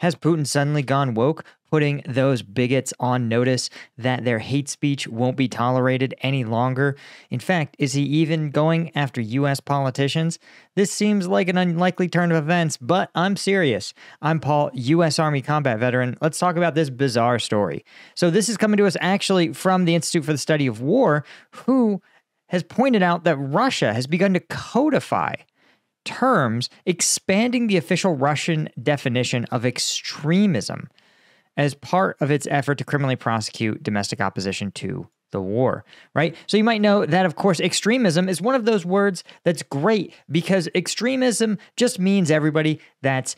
Has Putin suddenly gone woke, putting those bigots on notice that their hate speech won't be tolerated any longer? In fact, is he even going after U.S. politicians? This seems like an unlikely turn of events, but I'm serious. I'm Paul, U.S. Army combat veteran. Let's talk about this bizarre story. So this is coming to us actually from the Institute for the Study of War, who has pointed out that Russia has begun to codify terms expanding the official Russian definition of extremism as part of its effort to criminally prosecute domestic opposition to the war, right? So you might know that, of course, extremism is one of those words that's great because extremism just means everybody that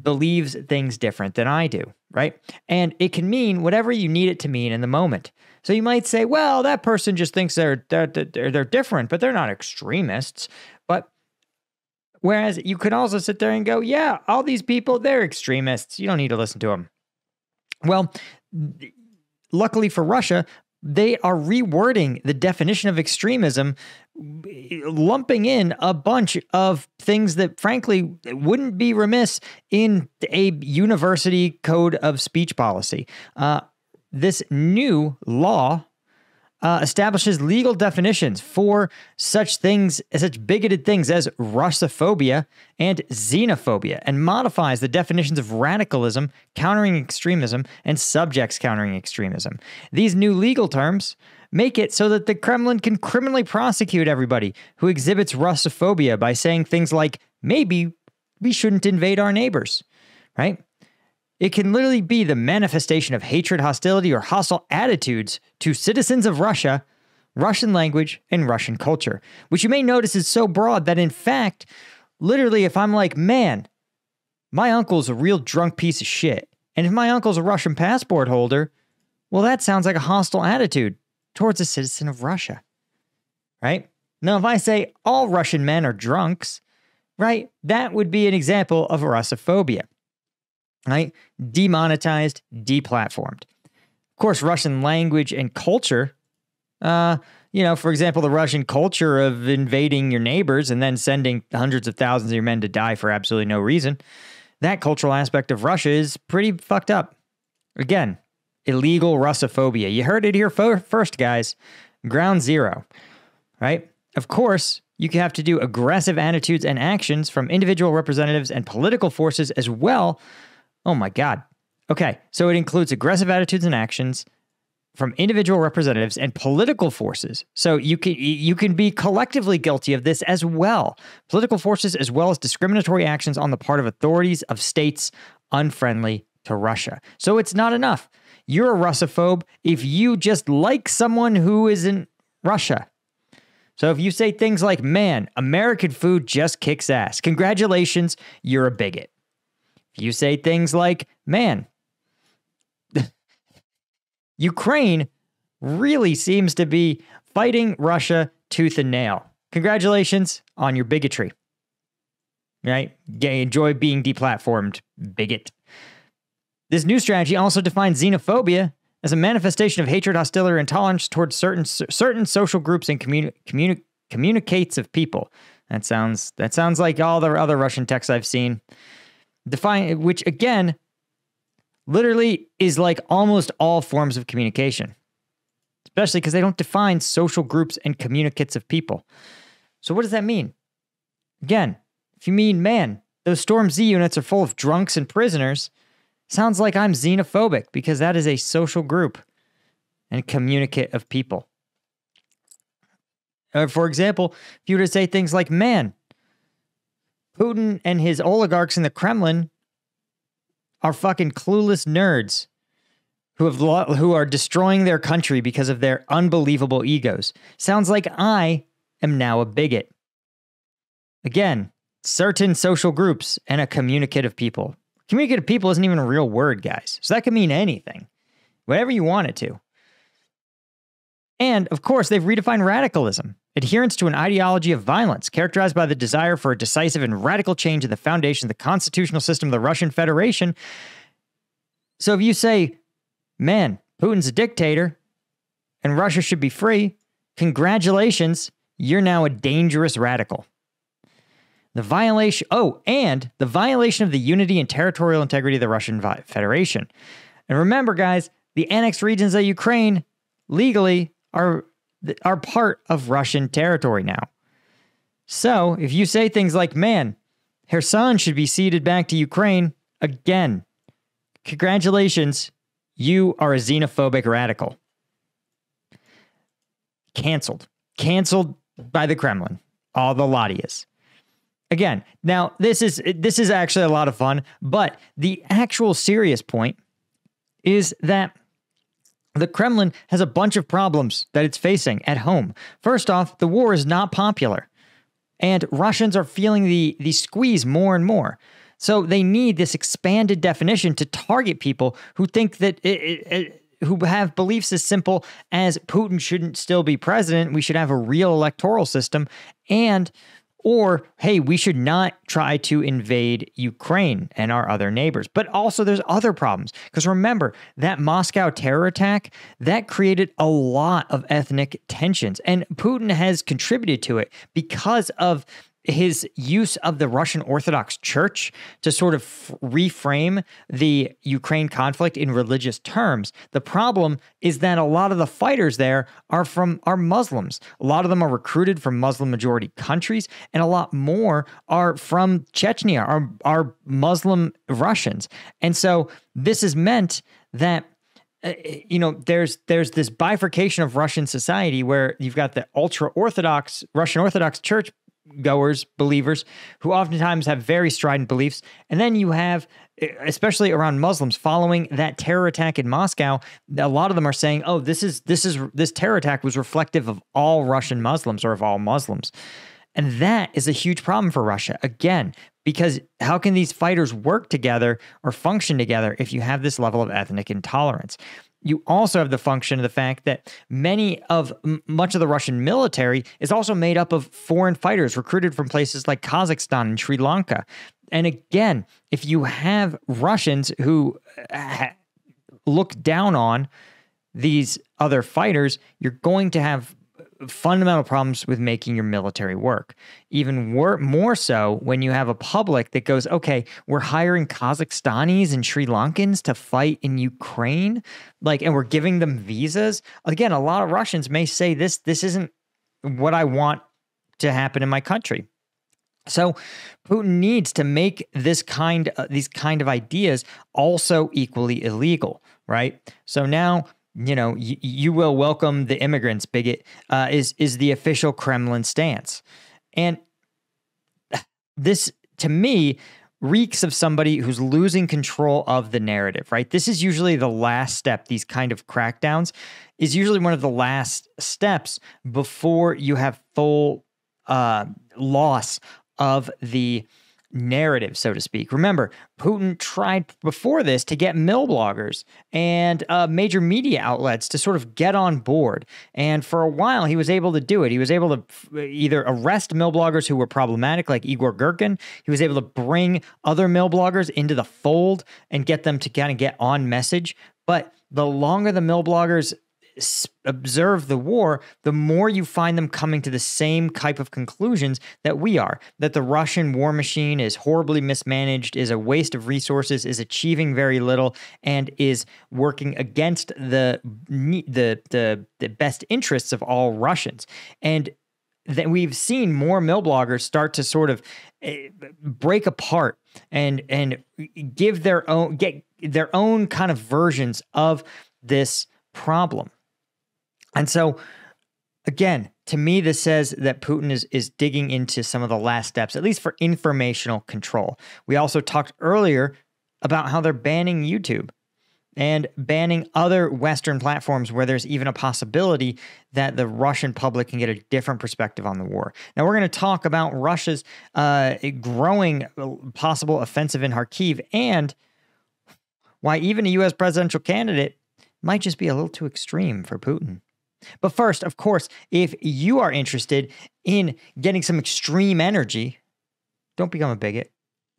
believes things different than I do, right? And it can mean whatever you need it to mean in the moment. So you might say, well, that person just thinks they're different, but they're not extremists. But whereas you could also sit there and go, yeah, all these people, they're extremists. You don't need to listen to them. Well, luckily for Russia, they are rewording the definition of extremism, lumping in a bunch of things that, frankly, wouldn't be remiss in a university code of speech policy. This new law establishes legal definitions for such things, such bigoted things as Russophobia and xenophobia, and modifies the definitions of radicalism, countering extremism, and subjects countering extremism. These new legal terms make it so that the Kremlin can criminally prosecute everybody who exhibits Russophobia by saying things like, maybe we shouldn't invade our neighbors, right? It can literally be the manifestation of hatred, hostility, or hostile attitudes to citizens of Russia, Russian language, and Russian culture, which you may notice is so broad that, in fact, literally, if I'm like, man, my uncle's a real drunk piece of shit, and if my uncle's a Russian passport holder, well, that sounds like a hostile attitude towards a citizen of Russia, right? Now, if I say all Russian men are drunks, right, that would be an example of Russophobia. Right? Demonetized, deplatformed. Of course, Russian language and culture, for example, the Russian culture of invading your neighbors and then sending hundreds of thousands of your men to die for absolutely no reason, that cultural aspect of Russia is pretty fucked up. Again, illegal Russophobia. You heard it here first, guys. Ground zero, right? Of course, you have to do aggressive attitudes and actions from individual representatives and political forces as well. Oh my God. Okay, so it includes aggressive attitudes and actions from individual representatives and political forces. So you can be collectively guilty of this as well. Political forces as well as discriminatory actions on the part of authorities of states unfriendly to Russia. So it's not enough. You're a Russophobe if you just like someone who isn't Russia. So if you say things like, man, American food just kicks ass, congratulations, you're a bigot. If you say things like, man, Ukraine really seems to be fighting Russia tooth and nail. Congratulations on your bigotry. Right? Enjoy being deplatformed, bigot. This new strategy also defines xenophobia as a manifestation of hatred, hostility, or intolerance towards certain social groups and communicates of people. That sounds like all the other Russian texts I've seen. Which again, literally is like almost all forms of communication, especially because they don't define social groups and communicates of people. So what does that mean? Again, if you mean, man, those Storm Z units are full of drunks and prisoners, sounds like I'm xenophobic because that is a social group and communicate of people. For example, if you were to say things like, man, Putin and his oligarchs in the Kremlin are fucking clueless nerds who are destroying their country because of their unbelievable egos. Sounds like I am now a bigot. Again, certain social groups and a communicative people. Communicative people isn't even a real word, guys. So that could mean anything. Whatever you want it to. And, of course, they've redefined radicalism. Adherence to an ideology of violence characterized by the desire for a decisive and radical change in the foundation of the constitutional system of the Russian Federation. So if you say, man, Putin's a dictator and Russia should be free, congratulations, you're now a dangerous radical. and the violation of the unity and territorial integrity of the Russian Federation. And remember, guys, the annexed regions of Ukraine legally are part of Russian territory now. So if you say things like, man, Kherson should be ceded back to Ukraine, again, congratulations, you are a xenophobic radical. Canceled by the Kremlin. All the Latias. Again, now this is actually a lot of fun, but the actual serious point is that the Kremlin has a bunch of problems that it's facing at home. First off, the war is not popular, and Russians are feeling the squeeze more and more. So they need this expanded definition to target people who think that who have beliefs as simple as Putin shouldn't still be president, we should have a real electoral system, or, hey, we should not try to invade Ukraine and our other neighbors. But also there's other problems. Because remember, that Moscow terror attack, that created a lot of ethnic tensions. And Putin has contributed to it because of his use of the Russian Orthodox Church to sort of reframe the Ukraine conflict in religious terms. The problem is that a lot of the fighters there are Muslims. A lot of them are recruited from Muslim majority countries, and a lot more are from Chechnya, are Muslim Russians. And so this has meant that there's this bifurcation of Russian society where you've got the ultra-Orthodox, Russian Orthodox Church goers, believers, who oftentimes have very strident beliefs. And then you have, especially around Muslims, following that terror attack in Moscow, a lot of them are saying, oh, this terror attack was reflective of all Russian Muslims or of all Muslims. And that is a huge problem for Russia, again, because how can these fighters work together or function together if you have this level of ethnic intolerance? You also have the function of the fact that much of the Russian military is also made up of foreign fighters recruited from places like Kazakhstan and Sri Lanka. And again, if you have Russians who look down on these other fighters, you're going to have fundamental problems with making your military work. Even more so when you have a public that goes, okay, we're hiring Kazakhstanis and Sri Lankans to fight in Ukraine, and we're giving them visas. Again, a lot of Russians may say this isn't what I want to happen in my country. So Putin needs to make these kind of ideas also equally illegal, right? So now, you will welcome the immigrants, bigot, is the official Kremlin stance. And this, to me, reeks of somebody who's losing control of the narrative, right? This is usually the last step. These kind of crackdowns is usually one of the last steps before you have full loss of the narrative, so to speak. Remember, Putin tried before this to get mill bloggers and major media outlets to sort of get on board. And for a while, he was able to do it. He was able to either arrest mill bloggers who were problematic, like Igor Girkin. He was able to bring other mill bloggers into the fold and get them to kind of get on message. But the longer the mill bloggers observe the war, the more you find them coming to the same type of conclusions that we are, that the Russian war machine is horribly mismanaged, is a waste of resources, is achieving very little, and is working against the best interests of all Russians. And then we've seen more mill bloggers start to sort of break apart and give get their own kind of versions of this problem. And so, again, to me, this says that Putin is digging into some of the last steps, at least for informational control. We also talked earlier about how they're banning YouTube and banning other Western platforms where there's even a possibility that the Russian public can get a different perspective on the war. Now, we're going to talk about Russia's growing possible offensive in Kharkiv and why even a U.S. presidential candidate might just be a little too extreme for Putin. But first, of course, if you are interested in getting some extreme energy, don't become a bigot.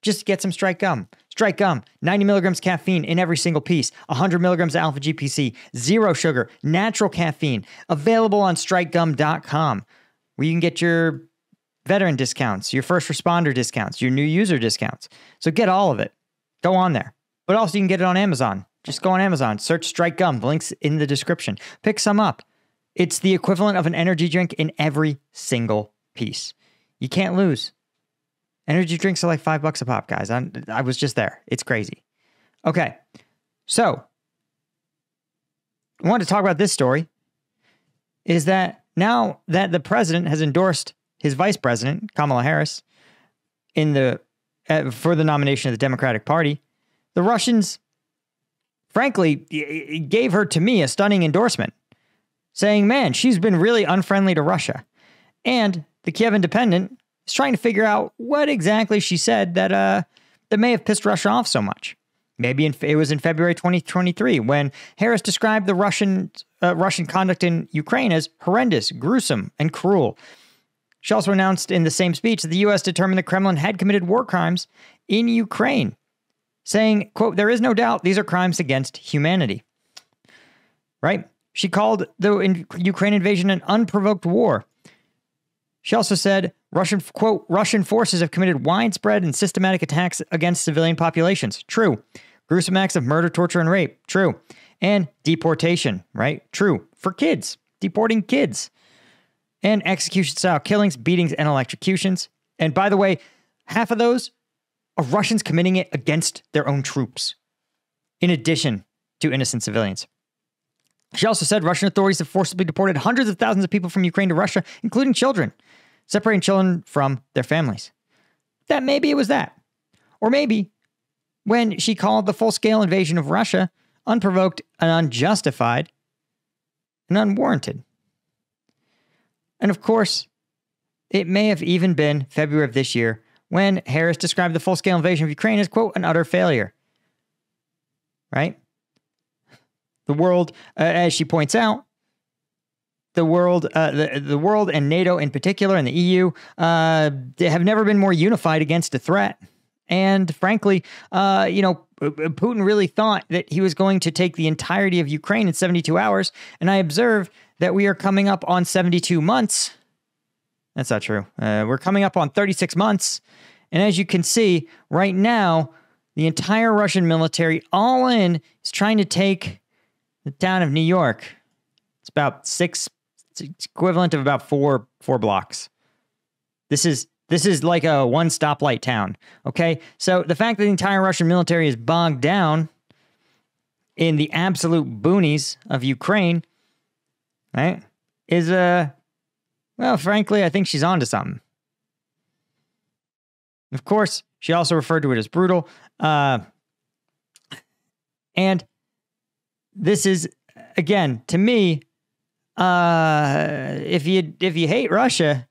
Just get some Strike Gum. Strike Gum, 90 milligrams caffeine in every single piece, 100 milligrams of alpha GPC, zero sugar, natural caffeine, available on strikegum.com, where you can get your veteran discounts, your first responder discounts, your new user discounts. So get all of it. Go on there. But also you can get it on Amazon. Just go on Amazon, search Strike Gum. The link's in the description. Pick some up. It's the equivalent of an energy drink in every single piece. You can't lose. Energy drinks are like $5 a pop, guys. I was just there. It's crazy. Okay. So, I wanted to talk about this story. Is that now that the president has endorsed his vice president, Kamala Harris, for the nomination of the Democratic Party, the Russians, frankly, gave her, to me, a stunning endorsement, saying, man, she's been really unfriendly to Russia. And the Kiev Independent is trying to figure out what exactly she said that may have pissed Russia off so much. Maybe it was in February 2023 when Harris described the Russian conduct in Ukraine as horrendous, gruesome, and cruel. She also announced in the same speech that the U.S. determined the Kremlin had committed war crimes in Ukraine, saying, quote, there is no doubt these are crimes against humanity. Right? She called the Ukraine invasion an unprovoked war. She also said, quote, Russian forces have committed widespread and systematic attacks against civilian populations. True. Gruesome acts of murder, torture, and rape. True. And deportation, right? True. For kids. Deporting kids. And execution-style killings, beatings, and electrocutions. And by the way, half of those are Russians committing it against their own troops, in addition to innocent civilians. She also said Russian authorities have forcibly deported hundreds of thousands of people from Ukraine to Russia, including children, separating children from their families. That maybe it was that. Or maybe when she called the full-scale invasion of Russia unprovoked and unjustified and unwarranted. And of course, it may have even been February of this year when Harris described the full-scale invasion of Ukraine as, quote, an utter failure. Right? The world, as she points out, the world and NATO in particular and the EU they have never been more unified against a threat. And frankly, Putin really thought that he was going to take the entirety of Ukraine in 72 hours. And I observe that we are coming up on 72 months. That's not true. We're coming up on 36 months. And as you can see, right now, the entire Russian military, all in, is trying to take the town of New York. It's about it's equivalent of about four blocks. This is like a one stoplight town. Okay. So the fact that the entire Russian military is bogged down in the absolute boonies of Ukraine, right, is well, frankly, I think she's onto something. Of course, she also referred to it as brutal. And this is, again, to me, if you hate Russia,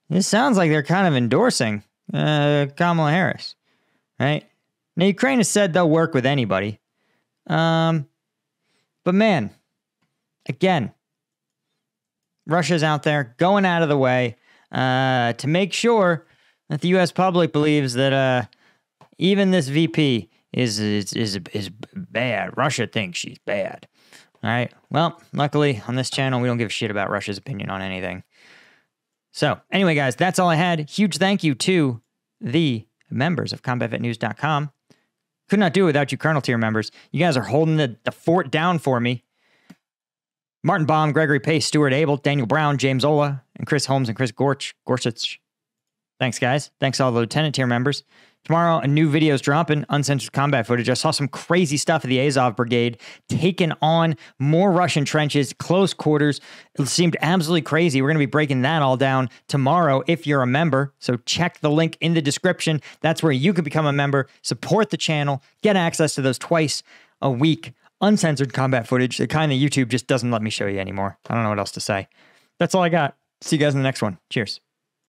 this sounds like they're kind of endorsing Kamala Harris, right? Now, Ukraine has said they'll work with anybody. But man, again, Russia's out there going out of the way to make sure that the U.S. public believes that even this VP is bad. Russia thinks she's bad. All right. Well, luckily on this channel, we don't give a shit about Russia's opinion on anything. So anyway, guys, that's all I had. Huge thank you to the members of CombatVetNews.com. Could not do it without you Colonel tier members. You guys are holding the fort down for me. Martin Baum, Gregory Pace, Stuart Abel, Daniel Brown, James Ola, and Chris Holmes and Chris Gorsuch. Thanks, guys. Thanks to all the Lieutenant tier members. Tomorrow, a new video is dropping, uncensored combat footage. I saw some crazy stuff of the Azov Brigade taking on more Russian trenches, close quarters. It seemed absolutely crazy. We're going to be breaking that all down tomorrow if you're a member. So check the link in the description. That's where you can become a member, support the channel, get access to those twice a week uncensored combat footage, the kind that YouTube just doesn't let me show you anymore. I don't know what else to say. That's all I got. See you guys in the next one. Cheers.